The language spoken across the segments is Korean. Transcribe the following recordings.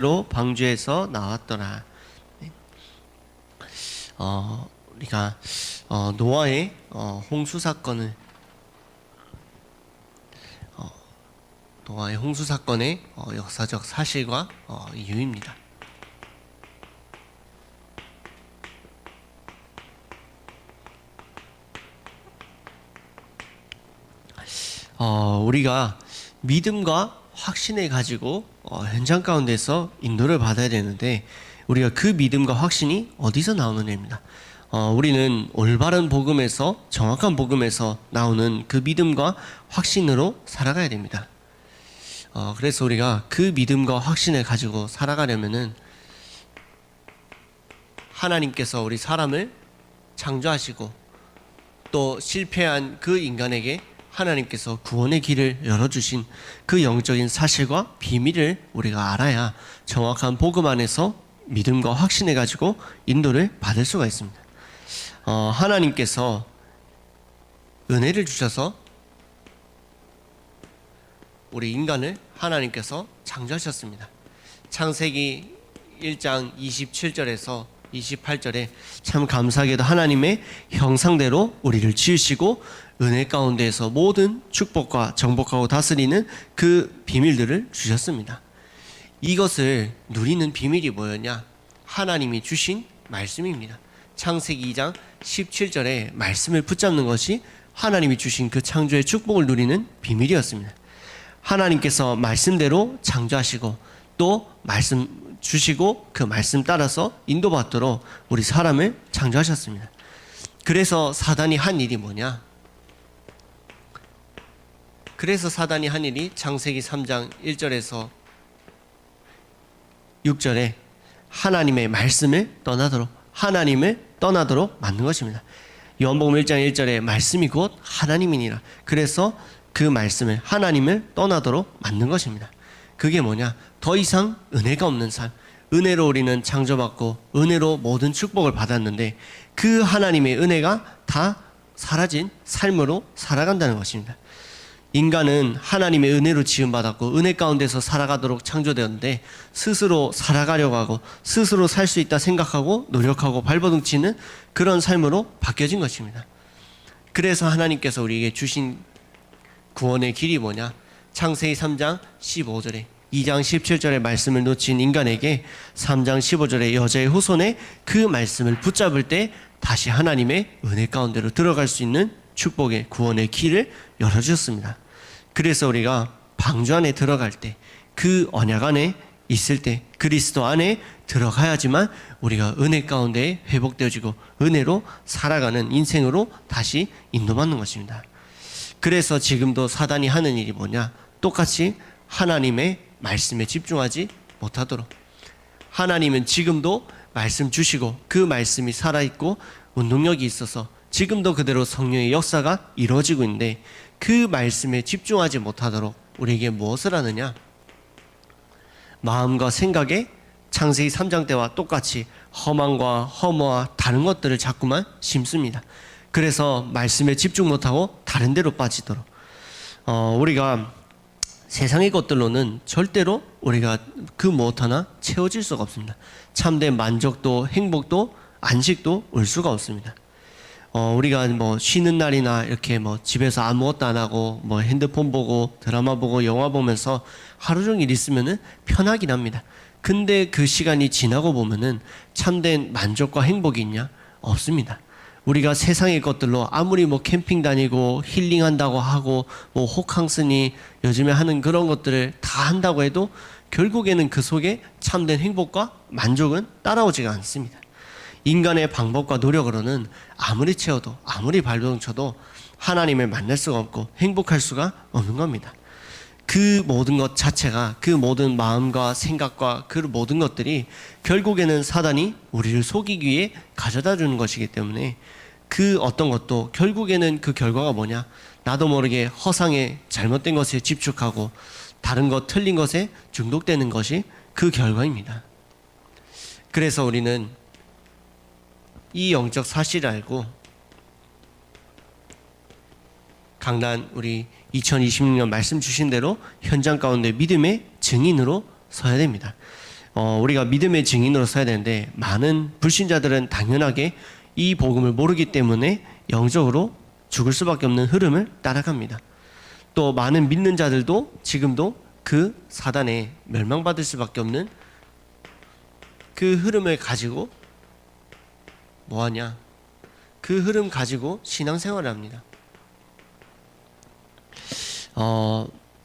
로 방주에서 나왔더라. 네. 우리가 노아의 홍수 사건을 노아의 홍수 사건의 역사적 사실과 이유입니다. 우리가 믿음과 확신을 가지고 현장 가운데서 인도를 받아야 되는데, 우리가 그 믿음과 확신이 어디서 나오느냐입니다. 우리는 올바른 복음에서, 정확한 복음에서 나오는 그 믿음과 확신으로 살아가야 됩니다. 그래서 우리가 그 믿음과 확신을 가지고 살아가려면은 하나님께서 우리 사람을 창조하시고 또 실패한 그 인간에게 하나님께서 구원의 길을 열어주신 그 영적인 사실과 비밀을 우리가 알아야 정확한 복음 안에서 믿음과 확신을 가지고 인도를 받을 수가 있습니다. 하나님께서 은혜를 주셔서 우리 인간을 하나님께서 창조하셨습니다. 창세기 1장 27절에서 28절에 참 감사하게도 하나님의 형상대로 우리를 지으시고 은혜 가운데에서 모든 축복과 정복하고 다스리는 그 비밀들을 주셨습니다. 이것을 누리는 비밀이 뭐였냐? 하나님이 주신 말씀입니다. 창세기 2장 17절에 말씀을 붙잡는 것이 하나님이 주신 그 창조의 축복을 누리는 비밀이었습니다. 하나님께서 말씀대로 창조하시고 또 말씀 주시고 그 말씀 따라서 인도받도록 우리 사람을 창조하셨습니다. 그래서 사단이 한 일이 뭐냐? 그래서 사단이 한 일이 창세기 3장 1절에서 6절에 하나님의 말씀을 떠나도록 만든 것입니다. 요한복음 1장 1절에 말씀이 곧 하나님이니라. 그래서 그 말씀을, 하나님을 떠나도록 만든 것입니다. 그게 뭐냐? 더 이상 은혜가 없는 삶, 은혜로 우리는 창조받고 은혜로 모든 축복을 받았는데 그 하나님의 은혜가 다 사라진 삶으로 살아간다는 것입니다. 인간은 하나님의 은혜로 지음받았고 은혜 가운데서 살아가도록 창조되었는데 스스로 살아가려고 하고 스스로 살 수 있다 생각하고 노력하고 발버둥치는 그런 삶으로 바뀌어진 것입니다. 그래서 하나님께서 우리에게 주신 구원의 길이 뭐냐? 창세기 3장 15절에 2장 17절의 말씀을 놓친 인간에게 3장 15절의 여자의 후손에 그 말씀을 붙잡을 때 다시 하나님의 은혜 가운데로 들어갈 수 있는 축복의 구원의 길을 열어주셨습니다. 그래서 우리가 방주 안에 들어갈 때, 그 언약 안에 있을 때, 그리스도 안에 들어가야지만 우리가 은혜 가운데 회복되어지고 은혜로 살아가는 인생으로 다시 인도받는 것입니다. 그래서 지금도 사단이 하는 일이 뭐냐? 똑같이 하나님의 말씀에 집중하지 못하도록, 하나님은 지금도 말씀 주시고 그 말씀이 살아있고 운동력이 있어서 지금도 그대로 성령의 역사가 이루어지고 있는데 그 말씀에 집중하지 못하도록 우리에게 무엇을 하느냐? 마음과 생각에 창세기 3장 때와 똑같이 험함과 허무와 다른 것들을 자꾸만 심습니다. 그래서 말씀에 집중 못하고 다른 데로 빠지도록, 우리가 세상의 것들로는 절대로 우리가 그 무엇 하나 채워질 수가 없습니다. 참된 만족도, 행복도, 안식도 올 수가 없습니다. 우리가 쉬는 날이나 이렇게 집에서 아무것도 안 하고 핸드폰 보고 드라마 보고 영화 보면서 하루 종일 있으면은 편하긴 합니다. 근데 그 시간이 지나고 보면은 참된 만족과 행복이 있냐? 없습니다. 우리가 세상의 것들로 아무리 캠핑 다니고 힐링한다고 하고 호캉스니 요즘에 하는 그런 것들을 다 한다고 해도 결국에는 그 속에 참된 행복과 만족은 따라오지가 않습니다. 인간의 방법과 노력으로는 아무리 채워도 아무리 발버둥 쳐도 하나님을 만날 수가 없고 행복할 수가 없는 겁니다. 그 모든 것 자체가, 그 모든 마음과 생각과 그 모든 것들이 결국에는 사단이 우리를 속이기 위해 가져다 주는 것이기 때문에 그 어떤 것도 결국에는 그 결과가 뭐냐? 나도 모르게 허상에 잘못된 것에 집착하고 다른 것 틀린 것에 중독되는 것이 그 결과입니다. 그래서 우리는 이 영적 사실을 알고 강단 우리 2026년 말씀 주신 대로 현장 가운데 믿음의 증인으로 서야 됩니다. 우리가 믿음의 증인으로 서야 되는데 많은 불신자들은 당연하게 이 복음을 모르기 때문에 영적으로 죽을 수밖에 없는 흐름을 따라갑니다. 또 많은 믿는 자들도 지금도 그 사단에 멸망받을 수밖에 없는 그 흐름을 가지고 뭐하냐? 그 흐름 가지고 신앙생활을 합니다.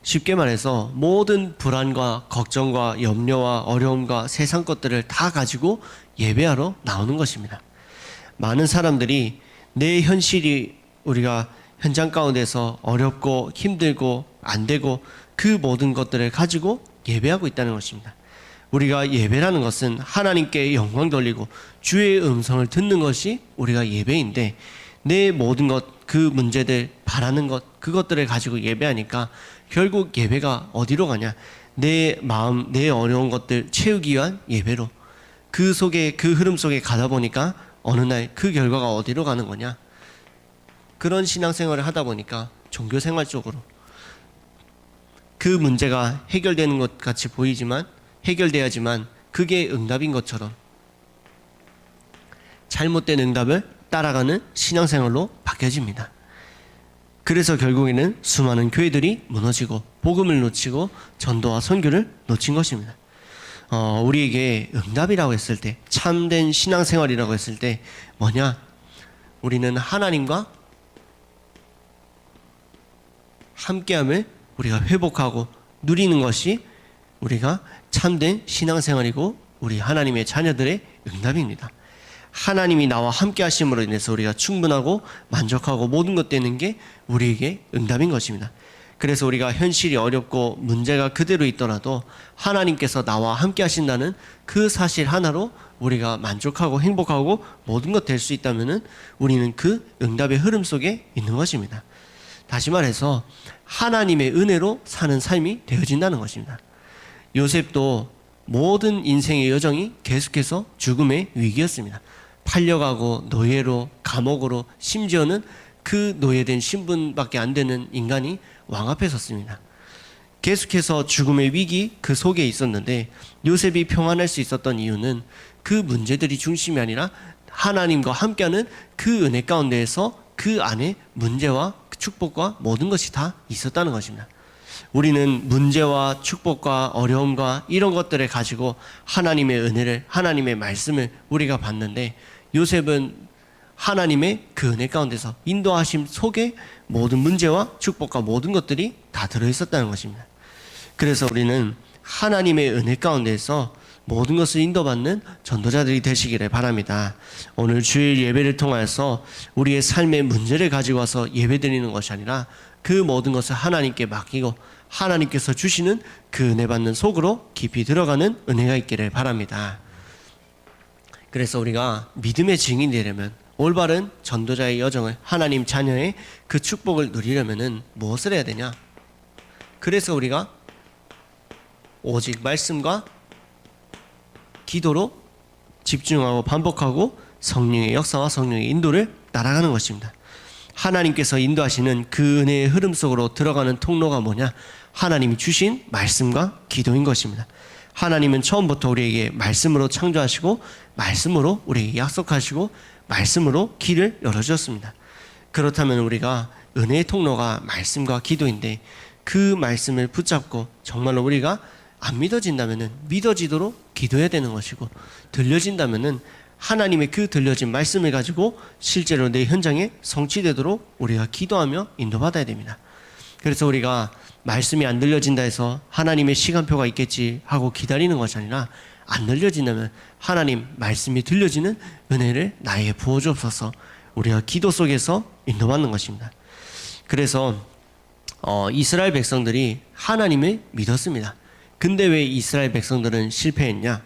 쉽게 말해서 모든 불안과 걱정과 염려와 어려움과 세상 것들을 다 가지고 예배하러 나오는 것입니다. 많은 사람들이 내 현실이 우리가 현장 가운데서 어렵고 힘들고 안 되고 그 모든 것들을 가지고 예배하고 있다는 것입니다. 우리가 예배라는 것은 하나님께 영광 돌리고 주의 음성을 듣는 것이 우리가 예배인데 내 모든 것, 그 문제들, 바라는 것, 그것들을 가지고 예배하니까 결국 예배가 어디로 가냐? 내 마음, 내 어려운 것들 채우기 위한 예배로 그 속에, 그 흐름 속에 가다 보니까 어느 날 그 결과가 어디로 가는 거냐? 그런 신앙생활을 하다 보니까 종교생활 쪽으로 그 문제가 해결되는 것 같이 보이지만 해결돼야지만 그게 응답인 것처럼 잘못된 응답을 따라가는 신앙생활로 바뀌어집니다. 그래서 결국에는 수많은 교회들이 무너지고 복음을 놓치고 전도와 선교를 놓친 것입니다. 우리에게 응답이라고 했을 때, 참된 신앙생활이라고 했을 때 뭐냐? 우리는 하나님과 함께함을 우리가 회복하고 누리는 것이 우리가 참된 신앙생활이고 우리 하나님의 자녀들의 응답입니다. 하나님이 나와 함께 하심으로 인해서 우리가 충분하고 만족하고 모든 것 되는 게 우리에게 응답인 것입니다. 그래서 우리가 현실이 어렵고 문제가 그대로 있더라도 하나님께서 나와 함께 하신다는 그 사실 하나로 우리가 만족하고 행복하고 모든 것 될 수 있다면 우리는 그 응답의 흐름 속에 있는 것입니다. 다시 말해서 하나님의 은혜로 사는 삶이 되어진다는 것입니다. 요셉도 모든 인생의 여정이 계속해서 죽음의 위기였습니다. 팔려가고 노예로, 감옥으로, 심지어는 그 노예된 신분밖에 안 되는 인간이 왕 앞에 섰습니다. 계속해서 죽음의 위기 그 속에 있었는데 요셉이 평안할 수 있었던 이유는 그 문제들이 중심이 아니라 하나님과 함께하는 그 은혜 가운데에서 그 안에 문제와 축복과 모든 것이 다 있었다는 것입니다. 우리는 문제와 축복과 어려움과 이런 것들을 가지고 하나님의 은혜를, 하나님의 말씀을 우리가 받는데 요셉은 하나님의 그 은혜 가운데서 인도하심 속에 모든 문제와 축복과 모든 것들이 다 들어있었다는 것입니다. 그래서 우리는 하나님의 은혜 가운데서 모든 것을 인도받는 전도자들이 되시기를 바랍니다. 오늘 주일 예배를 통해서 우리의 삶의 문제를 가지고 와서 예배드리는 것이 아니라 그 모든 것을 하나님께 맡기고 하나님께서 주시는 그 은혜 받는 속으로 깊이 들어가는 은혜가 있기를 바랍니다. 그래서 우리가 믿음의 증인이 되려면 올바른 전도자의 여정을 하나님 자녀의 그 축복을 누리려면 무엇을 해야 되냐? 그래서 우리가 오직 말씀과 기도로 집중하고 반복하고 성령의 역사와 성령의 인도를 따라가는 것입니다. 하나님께서 인도하시는 그 은혜의 흐름 속으로 들어가는 통로가 뭐냐? 하나님이 주신 말씀과 기도인 것입니다. 하나님은 처음부터 우리에게 말씀으로 창조하시고 말씀으로 우리에게 약속하시고 말씀으로 길을 열어주셨습니다. 그렇다면 우리가 은혜의 통로가 말씀과 기도인데 그 말씀을 붙잡고 정말로 우리가 안 믿어진다면 믿어지도록 기도해야 되는 것이고 들려진다면 하나님의 그 들려진 말씀을 가지고 실제로 내 현장에 성취되도록 우리가 기도하며 인도받아야 됩니다. 그래서 우리가 말씀이 안 들려진다 해서 하나님의 시간표가 있겠지 하고 기다리는 것이 아니라 안 들려진다면 하나님 말씀이 들려지는 은혜를 나에게 부어주옵소서. 우리가 기도 속에서 인도받는 것입니다. 그래서 이스라엘 백성들이 하나님을 믿었습니다. 근데 왜 이스라엘 백성들은 실패했냐?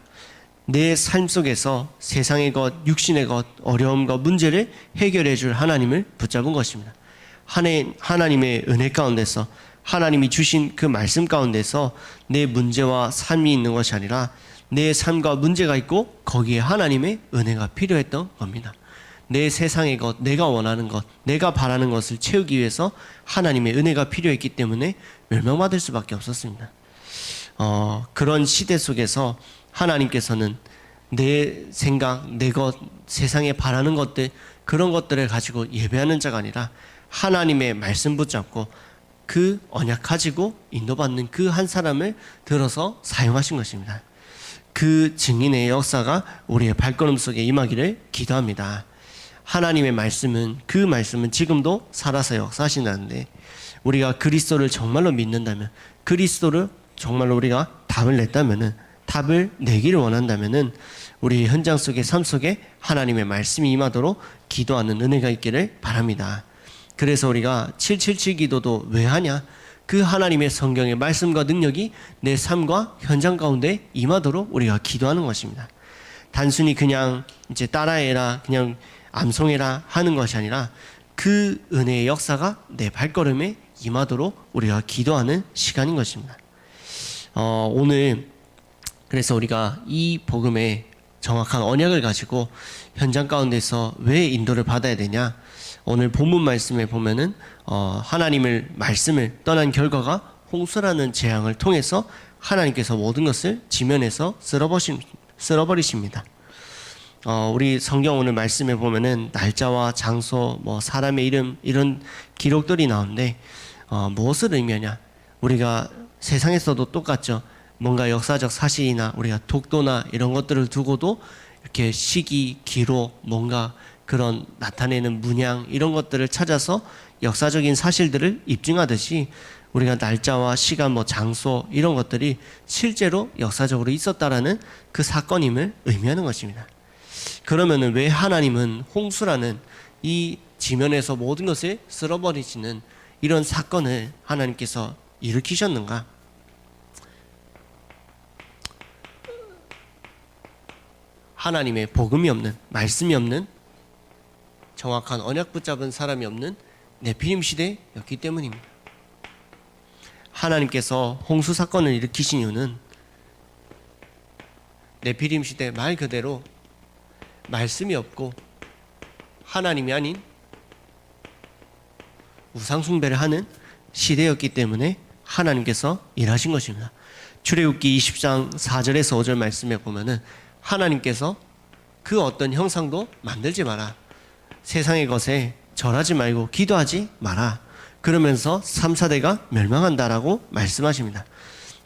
내 삶 속에서 세상의 것, 육신의 것, 어려움과 문제를 해결해 줄 하나님을 붙잡은 것입니다. 하나님의 은혜 가운데서 하나님이 주신 그 말씀 가운데서 내 문제와 삶이 있는 것이 아니라 내 삶과 문제가 있고 거기에 하나님의 은혜가 필요했던 겁니다. 내 세상의 것, 내가 원하는 것, 내가 바라는 것을 채우기 위해서 하나님의 은혜가 필요했기 때문에 멸망받을 수밖에 없었습니다. 그런 시대 속에서 하나님께서는 내 생각, 내 것, 세상에 바라는 것들, 그런 것들을 가지고 예배하는 자가 아니라 하나님의 말씀 붙잡고 그 언약 가지고 인도받는 그 한 사람을 들어서 사용하신 것입니다. 그 증인의 역사가 우리의 발걸음 속에 임하기를 기도합니다. 하나님의 말씀은, 그 말씀은 지금도 살아서 역사하신다는데, 우리가 그리스도를 정말로 믿는다면, 그리스도를 정말로 우리가 답을 냈다면은, 답을 내기를 원한다면은 우리 현장 속의 삶 속에 하나님의 말씀이 임하도록 기도하는 은혜가 있기를 바랍니다. 그래서 우리가 777 기도도 왜 하냐? 그 하나님의 성경의 말씀과 능력이 내 삶과 현장 가운데 임하도록 우리가 기도하는 것입니다. 단순히 그냥 이제 따라해라, 그냥 암송해라 하는 것이 아니라 그 은혜의 역사가 내 발걸음에 임하도록 우리가 기도하는 시간인 것입니다. 오늘 그래서 우리가 이 복음의 정확한 언약을 가지고 현장 가운데서 왜 인도를 받아야 되냐? 오늘 본문 말씀에 보면은 하나님을 말씀을 떠난 결과가 홍수라는 재앙을 통해서 하나님께서 모든 것을 지면에서 쓸어버리십니다. 우리 성경 오늘 말씀에 보면은 날짜와 장소, 사람의 이름 이런 기록들이 나오는데 무엇을 의미하냐? 우리가 세상에서도 똑같죠. 뭔가 역사적 사실이나 우리가 독도나 이런 것들을 두고도 이렇게 시기, 기록, 뭔가 그런 나타내는 문양 이런 것들을 찾아서 역사적인 사실들을 입증하듯이 우리가 날짜와 시간, 장소 이런 것들이 실제로 역사적으로 있었다라는 그 사건임을 의미하는 것입니다. 그러면은 왜 하나님은 홍수라는 이 지면에서 모든 것을 쓸어버리시는 이런 사건을 하나님께서 일으키셨는가? 하나님의 복음이 없는, 말씀이 없는, 정확한 언약 붙잡은 사람이 없는 네피림 시대였기 때문입니다. 하나님께서 홍수 사건을 일으키신 이유는 네피림 시대 말 그대로 말씀이 없고 하나님이 아닌 우상 숭배를 하는 시대였기 때문에 하나님께서 일하신 것입니다. 출애굽기 20장 4절에서 5절 말씀에 보면은 하나님께서 그 어떤 형상도 만들지 마라. 세상의 것에 절하지 말고 기도하지 마라. 그러면서 3, 4대가 멸망한다라고 말씀하십니다.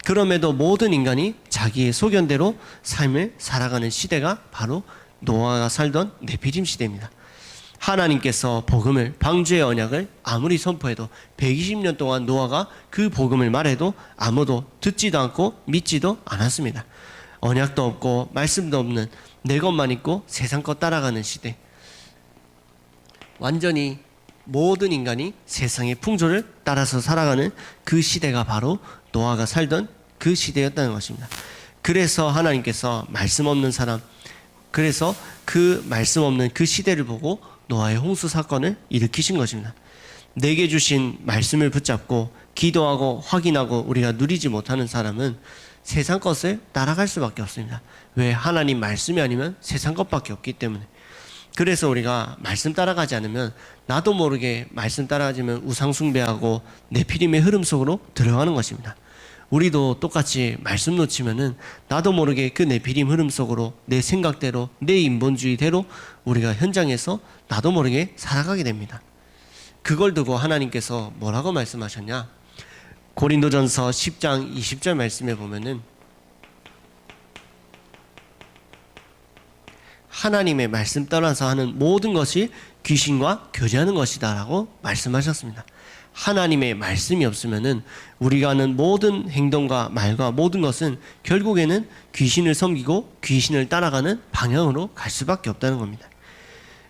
그럼에도 모든 인간이 자기의 소견대로 삶을 살아가는 시대가 바로 노아가 살던 네피림 시대입니다. 하나님께서 복음을, 방주의 언약을 아무리 선포해도 120년 동안 노아가 그 복음을 말해도 아무도 듣지도 않고 믿지도 않았습니다. 언약도 없고 말씀도 없는 내 것만 있고 세상 것 따라가는 시대. 완전히 모든 인간이 세상의 풍조를 따라서 살아가는 그 시대가 바로 노아가 살던 그 시대였다는 것입니다. 그래서 하나님께서 말씀 없는 사람, 그래서 그 말씀 없는 그 시대를 보고 노아의 홍수 사건을 일으키신 것입니다. 내게 주신 말씀을 붙잡고 기도하고 확인하고 우리가 누리지 못하는 사람은 세상 것을 따라갈 수밖에 없습니다. 왜? 하나님 말씀이 아니면 세상 것밖에 없기 때문에. 그래서 우리가 말씀 따라가지 않으면 나도 모르게 말씀 따라가지면 우상 숭배하고 네피림의 흐름 속으로 들어가는 것입니다. 우리도 똑같이 말씀 놓치면은 나도 모르게 그 네피림 흐름 속으로 내 생각대로 내 인본주의대로 우리가 현장에서 나도 모르게 살아가게 됩니다. 그걸 두고 하나님께서 뭐라고 말씀하셨냐? 고린도전서 10장 20절 말씀에 보면은 하나님의 말씀 떠나서 하는 모든 것이 귀신과 교제하는 것이다 라고 말씀하셨습니다. 하나님의 말씀이 없으면은 우리가 하는 모든 행동과 말과 모든 것은 결국에는 귀신을 섬기고 귀신을 따라가는 방향으로 갈 수밖에 없다는 겁니다.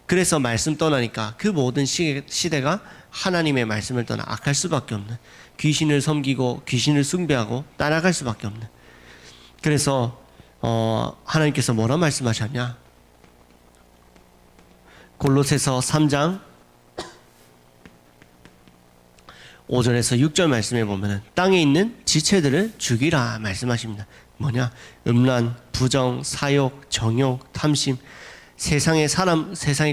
그래서 말씀 떠나니까 그 모든 시대가 하나님의 말씀을 떠나 악할 수밖에 없는, 귀신을 섬기고 귀신을 숭배하고 따라갈 수밖에 없는. 그래서 하나님께서 뭐라 말씀하셨냐? 골로새서 3장 5절에서 6절 말씀에 보면은 땅에 있는 지체들을 죽이라 말씀하십니다. 뭐냐? 음란, 부정, 사욕, 정욕, 탐심, 세상의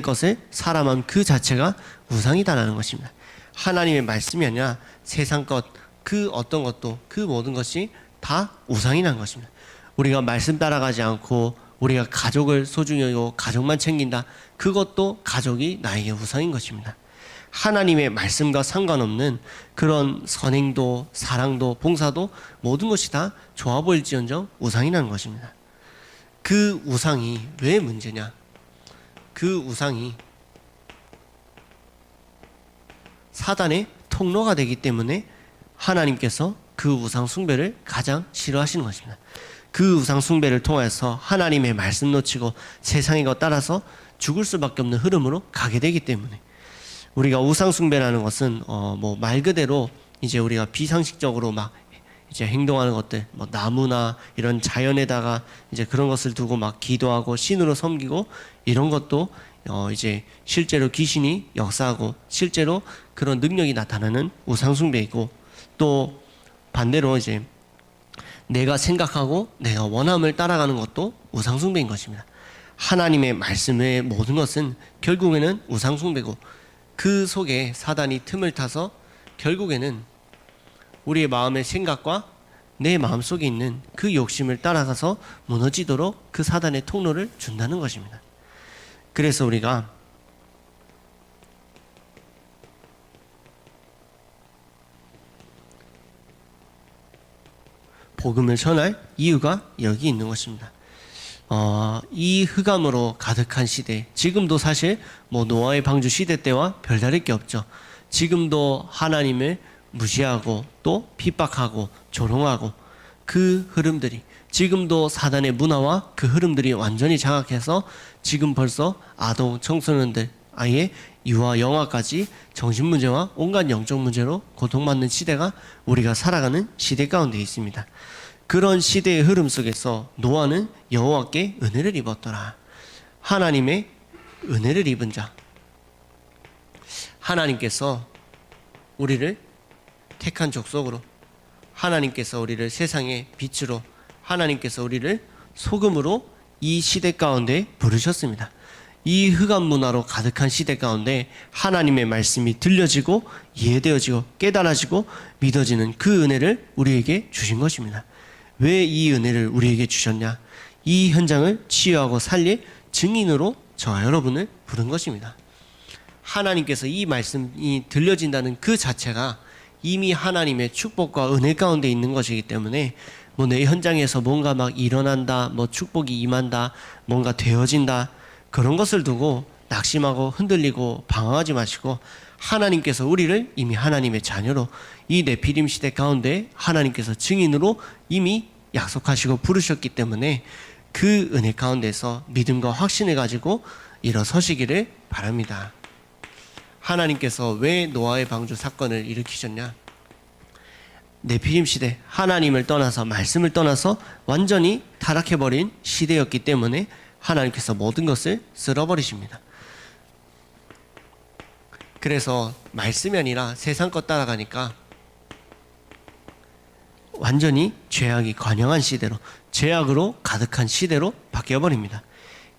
것을 사랑함 그 자체가 우상이다라는 것입니다. 하나님의 말씀이 아니라 세상 것, 그 어떤 것도 그 모든 것이 다 우상이라는 것입니다. 우리가 말씀 따라가지 않고 우리가 가족을 소중히 여기고 가족만 챙긴다. 그것도 가족이 나에게 우상인 것입니다. 하나님의 말씀과 상관없는 그런 선행도 사랑도 봉사도 모든 것이 다 좋아 보일지언정 우상이라는 것입니다. 그 우상이 왜 문제냐? 그 우상이 사단의 통로가 되기 때문에 하나님께서 그 우상 숭배를 가장 싫어하시는 것입니다. 그 우상 숭배를 통해서 하나님의 말씀 놓치고 세상의 것 따라서 죽을 수밖에 없는 흐름으로 가게 되기 때문에 우리가 우상 숭배라는 것은 말 그대로 이제 우리가 비상식적으로 막 이제 행동하는 것들, 뭐 나무나 이런 자연에다가 이제 그런 것을 두고 막 기도하고 신으로 섬기고 이런 것도 이제 실제로 귀신이 역사하고 실제로 그런 능력이 나타나는 우상 숭배이고, 또 반대로 이제 내가 생각하고 내가 원함을 따라가는 것도 우상 숭배인 것입니다. 하나님의 말씀의 모든 것은 결국에는 우상 숭배고, 그 속에 사단이 틈을 타서 결국에는 우리의 마음의 생각과 내 마음속에 있는 그 욕심을 따라가서 무너지도록 그 사단의 통로를 준다는 것입니다. 그래서 우리가 복음을 전할 이유가 여기 있는 것입니다. 이 흑암으로 가득한 시대, 지금도 사실 노아의 방주 시대 때와 별다를 게 없죠. 지금도 하나님을 무시하고 또 핍박하고 조롱하고 그 흐름들이, 지금도 사단의 문화와 그 흐름들이 완전히 장악해서 지금 벌써 아동, 청소년들, 아예 유아, 영아까지 정신문제와 온갖 영적 문제로 고통받는 시대가 우리가 살아가는 시대 가운데 있습니다. 그런 시대의 흐름 속에서 노아는 여호와께 은혜를 입었더라. 하나님의 은혜를 입은 자, 하나님께서 우리를 택한 족속으로, 하나님께서 우리를 세상의 빛으로, 하나님께서 우리를 소금으로 이 시대 가운데 부르셨습니다. 이 흑암 문화로 가득한 시대 가운데 하나님의 말씀이 들려지고 이해되어지고 깨달아지고 믿어지는 그 은혜를 우리에게 주신 것입니다. 왜 이 은혜를 우리에게 주셨냐? 이 현장을 치유하고 살릴 증인으로 저와 여러분을 부른 것입니다. 하나님께서 이 말씀이 들려진다는 그 자체가 이미 하나님의 축복과 은혜 가운데 있는 것이기 때문에 내 현장에서 뭔가 막 일어난다, 축복이 임한다, 뭔가 되어진다, 그런 것을 두고 낙심하고 흔들리고 방황하지 마시고, 하나님께서 우리를 이미 하나님의 자녀로 이 네피림 시대 가운데 하나님께서 증인으로 이미 약속하시고 부르셨기 때문에 그 은혜 가운데서 믿음과 확신을 가지고 일어서시기를 바랍니다. 하나님께서 왜 노아의 방주 사건을 일으키셨냐? 네피림 시대, 하나님을 떠나서 말씀을 떠나서 완전히 타락해버린 시대였기 때문에 하나님께서 모든 것을 쓸어버리십니다. 그래서 말씀이 아니라 세상 것 따라가니까 완전히 죄악이 관영한 시대로, 죄악으로 가득한 시대로 바뀌어버립니다.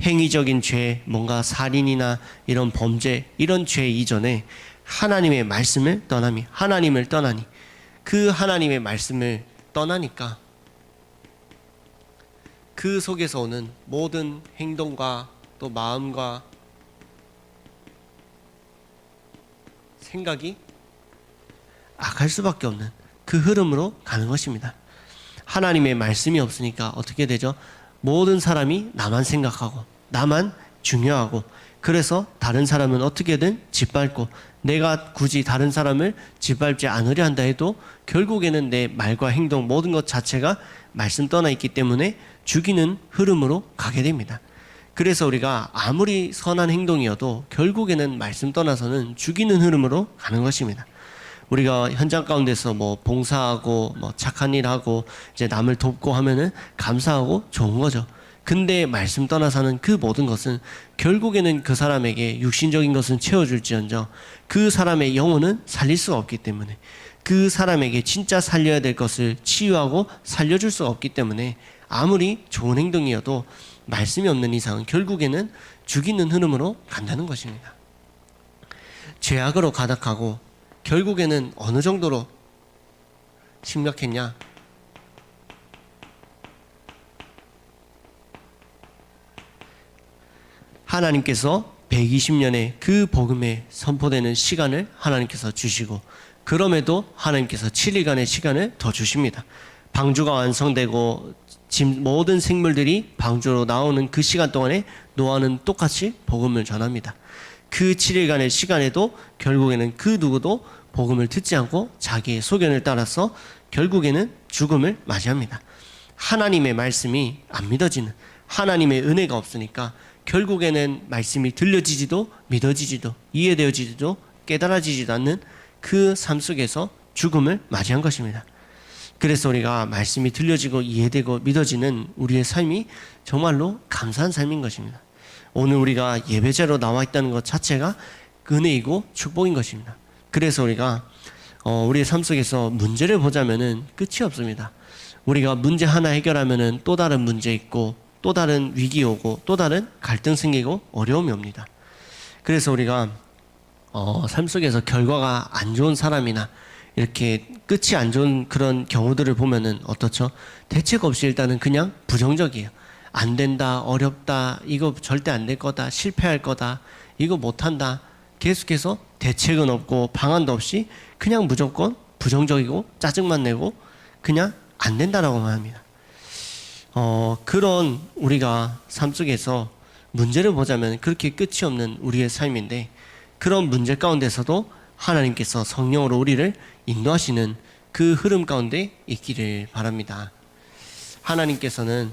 행위적인 죄, 뭔가 살인이나 이런 범죄, 이런 죄 이전에 하나님의 말씀을 떠나니, 하나님을 떠나니, 그 하나님의 말씀을 떠나니까 그 속에서 오는 모든 행동과 또 마음과 생각이 악할 수밖에 없는 그 흐름으로 가는 것입니다. 하나님의 말씀이 없으니까 어떻게 되죠? 모든 사람이 나만 생각하고 나만 중요하고, 그래서 다른 사람은 어떻게든 짓밟고, 내가 굳이 다른 사람을 짓밟지 않으려 한다 해도 결국에는 내 말과 행동 모든 것 자체가 말씀 떠나 있기 때문에 죽이는 흐름으로 가게 됩니다. 그래서 우리가 아무리 선한 행동이어도 결국에는 말씀 떠나서는 죽이는 흐름으로 가는 것입니다. 우리가 현장 가운데서 봉사하고 착한 일 하고 이제 남을 돕고 하면은 감사하고 좋은 거죠. 근데 말씀 떠나서는 그 모든 것은 결국에는 그 사람에게 육신적인 것은 채워줄지언정 그 사람의 영혼은 살릴 수가 없기 때문에, 그 사람에게 진짜 살려야 될 것을 치유하고 살려줄 수가 없기 때문에 아무리 좋은 행동이어도 말씀이 없는 이상은 결국에는 죽이는 흐름으로 간다는 것입니다. 죄악으로 가득하고 결국에는 어느 정도로 심각했냐? 하나님께서 120년의 그 복음에 선포되는 시간을 하나님께서 주시고, 그럼에도 하나님께서 7일간의 시간을 더 주십니다. 방주가 완성되고 모든 생물들이 방주로 나오는 그 시간 동안에 노아는 똑같이 복음을 전합니다. 그 7일간의 시간에도 결국에는 그 누구도 복음을 듣지 않고 자기의 소견을 따라서 결국에는 죽음을 맞이합니다. 하나님의 말씀이 안 믿어지는, 하나님의 은혜가 없으니까 결국에는 말씀이 들려지지도 믿어지지도 이해되어지지도 깨달아지지도 않는 그 삶 속에서 죽음을 맞이한 것입니다. 그래서 우리가 말씀이 들려지고 이해되고 믿어지는 우리의 삶이 정말로 감사한 삶인 것입니다. 오늘 우리가 예배자로 나와 있다는 것 자체가 은혜이고 축복인 것입니다. 그래서 우리가 우리의 삶 속에서 문제를 보자면은 끝이 없습니다. 우리가 문제 하나 해결하면은 또 다른 문제 있고, 또 다른 위기 오고, 또 다른 갈등 생기고 어려움이 옵니다. 그래서 우리가 삶 속에서 결과가 안 좋은 사람이나 이렇게 끝이 안 좋은 그런 경우들을 보면은 어떻죠? 대책 없이 일단은 그냥 부정적이에요. 안 된다, 어렵다, 이거 절대 안 될 거다, 실패할 거다, 이거 못한다. 계속해서 대책은 없고 방안도 없이 그냥 무조건 부정적이고 짜증만 내고 그냥 안 된다라고만 합니다. 그런 우리가 삶 속에서 문제를 보자면 그렇게 끝이 없는 우리의 삶인데, 그런 문제 가운데서도 하나님께서 성령으로 우리를 인도하시는 그 흐름 가운데 있기를 바랍니다. 하나님께서는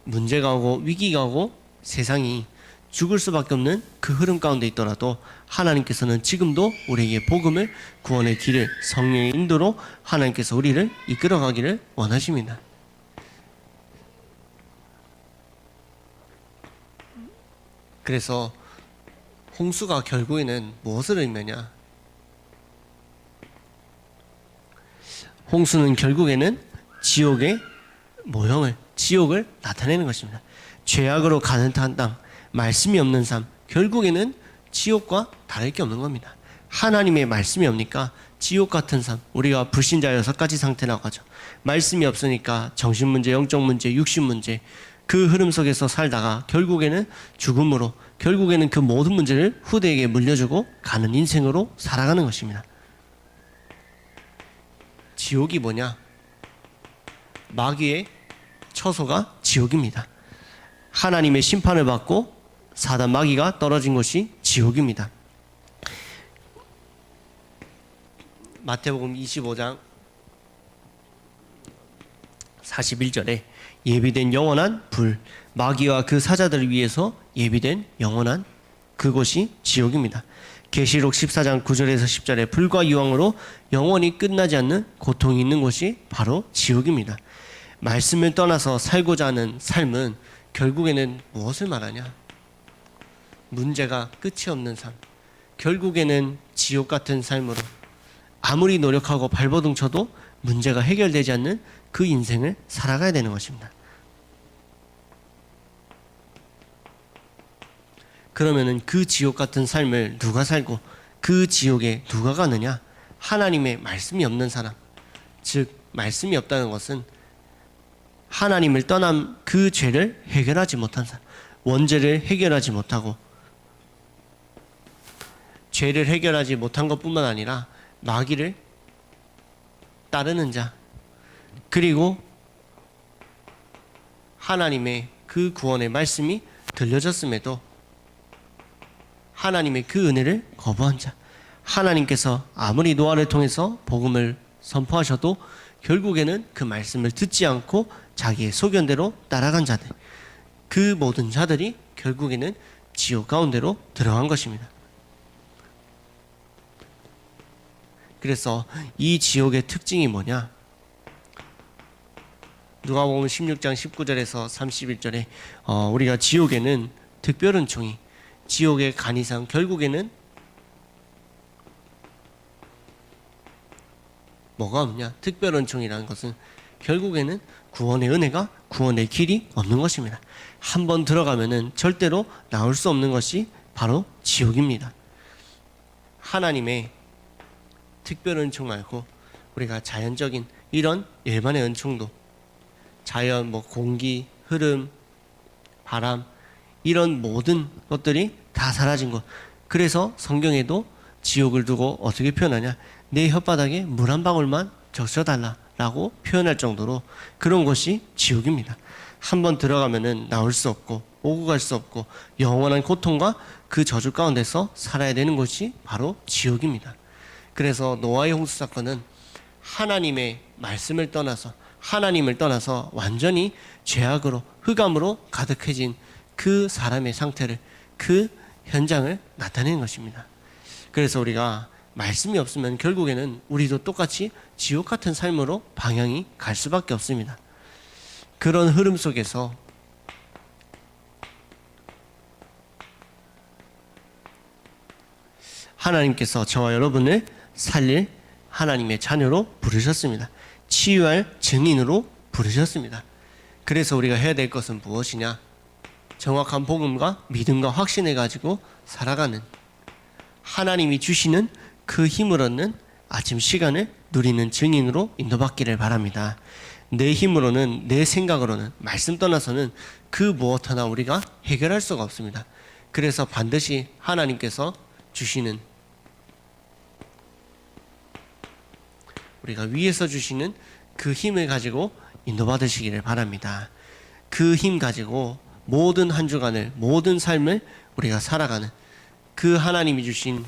문제가 오고 위기가 오고 세상이 죽을 수밖에 없는 그 흐름 가운데 있더라도 하나님께서는 지금도 우리에게 복음을, 구원의 길을 성령의 인도로 하나님께서 우리를 이끌어가기를 원하십니다. 그래서 홍수가 결국에는 무엇을 의미하냐? 홍수는 결국에는 지옥의 모형을, 지옥을 나타내는 것입니다. 죄악으로 가득한 땅, 말씀이 없는 삶, 결국에는 지옥과 다를 게 없는 겁니다. 하나님의 말씀이 없으니까 지옥 같은 삶, 우리가 불신자 6가지 상태라고 하죠. 말씀이 없으니까 정신 문제, 영적 문제, 육신 문제, 그 흐름 속에서 살다가 결국에는 죽음으로, 결국에는 그 모든 문제를 후대에게 물려주고 가는 인생으로 살아가는 것입니다. 지옥이 뭐냐? 마귀의 처소가 지옥입니다. 하나님의 심판을 받고 사단 마귀가 떨어진 곳이 지옥입니다. 마태복음 25장 41절에 예비된 영원한 불, 마귀와 그 사자들을 위해서 예비된 영원한 그곳이 지옥입니다. 계시록 14장 9절에서 10절에 불과 유황으로 영원히 끝나지 않는 고통이 있는 곳이 바로 지옥입니다. 말씀을 떠나서 살고자 하는 삶은 결국에는 무엇을 말하냐? 문제가 끝이 없는 삶, 결국에는 지옥 같은 삶으로 아무리 노력하고 발버둥 쳐도 문제가 해결되지 않는 그 인생을 살아가야 되는 것입니다. 그러면은 그 지옥 같은 삶을 누가 살고 그 지옥에 누가 가느냐? 하나님의 말씀이 없는 사람, 즉 말씀이 없다는 것은 하나님을 떠난 그 죄를 해결하지 못한 사람, 원죄를 해결하지 못하고 죄를 해결하지 못한 것뿐만 아니라 마귀를 따르는 자, 그리고 하나님의 그 구원의 말씀이 들려졌음에도 하나님의 그 은혜를 거부한 자, 하나님께서 아무리 노아를 통해서 복음을 선포하셔도 결국에는 그 말씀을 듣지 않고 자기의 소견대로 따라간 자들, 그 모든 자들이 결국에는 지옥 가운데로 들어간 것입니다. 그래서 이 지옥의 특징이 뭐냐? 누가복음 16장 19절에서 31절에 우리가 지옥에는 특별한 총이, 지옥의 간이상, 결국에는 뭐가 없냐? 특별한 총이라는 것은 결국에는 구원의 은혜가, 구원의 길이 없는 것입니다. 한번 들어가면은 절대로 나올 수 없는 것이 바로 지옥입니다. 하나님의 특별 은총 말고 우리가 자연적인 이런 일반의 은총도, 자연, 공기, 흐름, 바람, 이런 모든 것들이 다 사라진 것. 그래서 성경에도 지옥을 두고 어떻게 표현하냐? 내 혓바닥에 물 한 방울만 적셔달라라고 표현할 정도로 그런 것이 지옥입니다. 한번 들어가면은 나올 수 없고 오고 갈 수 없고 영원한 고통과 그 저주 가운데서 살아야 되는 것이 바로 지옥입니다. 그래서 노아의 홍수 사건은 하나님의 말씀을 떠나서 하나님을 떠나서 완전히 죄악으로 흑암으로 가득해진 그 사람의 상태를 그 현장을 나타내는 것입니다. 그래서 우리가 말씀이 없으면 결국에는 우리도 똑같이 지옥 같은 삶으로 방향이 갈 수밖에 없습니다. 그런 흐름 속에서 하나님께서 저와 여러분을 살릴 하나님의 자녀로 부르셨습니다. 치유할 증인으로 부르셨습니다. 그래서 우리가 해야 될 것은 무엇이냐? 정확한 복음과 믿음과 확신을 가지고 살아가는, 하나님이 주시는 그 힘을 얻는 아침 시간을 누리는 증인으로 인도받기를 바랍니다. 내 힘으로는, 내 생각으로는, 말씀 떠나서는 그 무엇 하나 우리가 해결할 수가 없습니다. 그래서 반드시 하나님께서 주시는, 우리가 위에서 주시는 그 힘을 가지고 인도받으시기를 바랍니다. 그 힘 가지고 모든 한 주간을, 모든 삶을 우리가 살아가는 그 하나님이 주신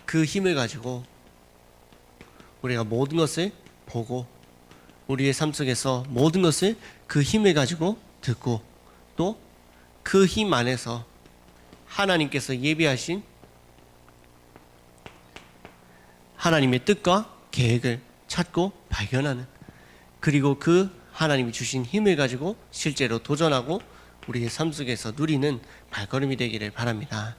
그 힘을 가지고 우리가 모든 것을 보고 우리의 삶 속에서 모든 것을 그 힘을 가지고 듣고 또 그 힘 안에서 하나님께서 예비하신 하나님의 뜻과 계획을 찾고 발견하는, 그리고 그 하나님이 주신 힘을 가지고 실제로 도전하고 우리의 삶 속에서 누리는 발걸음이 되기를 바랍니다.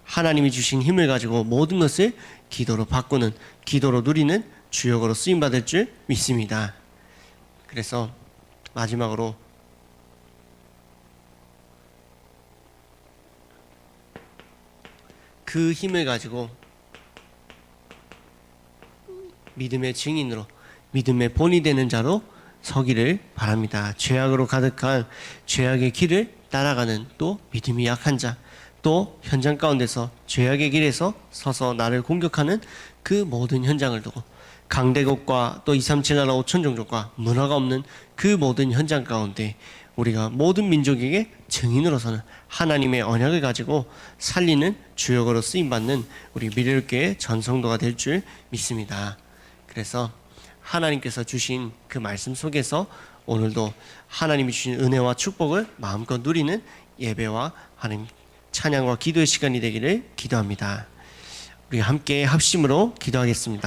하나님이 주신 힘을 가지고 모든 것을 기도로 바꾸는, 기도로 누리는 주역으로 쓰임받을 줄 믿습니다. 그래서 마지막으로 그 힘을 가지고 믿음의 증인으로, 믿음의 본이 되는 자로 서기를 바랍니다. 죄악으로 가득한 죄악의 길을 따라가는, 또 믿음이 약한 자, 또 현장 가운데서 죄악의 길에서 서서 나를 공격하는 그 모든 현장을 두고 강대국과 또 237 나라 5천 종족과 문화가 없는 그 모든 현장 가운데 우리가 모든 민족에게 증인으로서는 하나님의 언약을 가지고 살리는 주역으로 쓰임받는 우리 미래교회의 전성도가 될 줄 믿습니다. 그래서 하나님께서 주신 그 말씀 속에서 오늘도 하나님이 주신 은혜와 축복을 마음껏 누리는 예배와 하나님 찬양과 기도의 시간이 되기를 기도합니다. 우리 함께 합심으로 기도하겠습니다.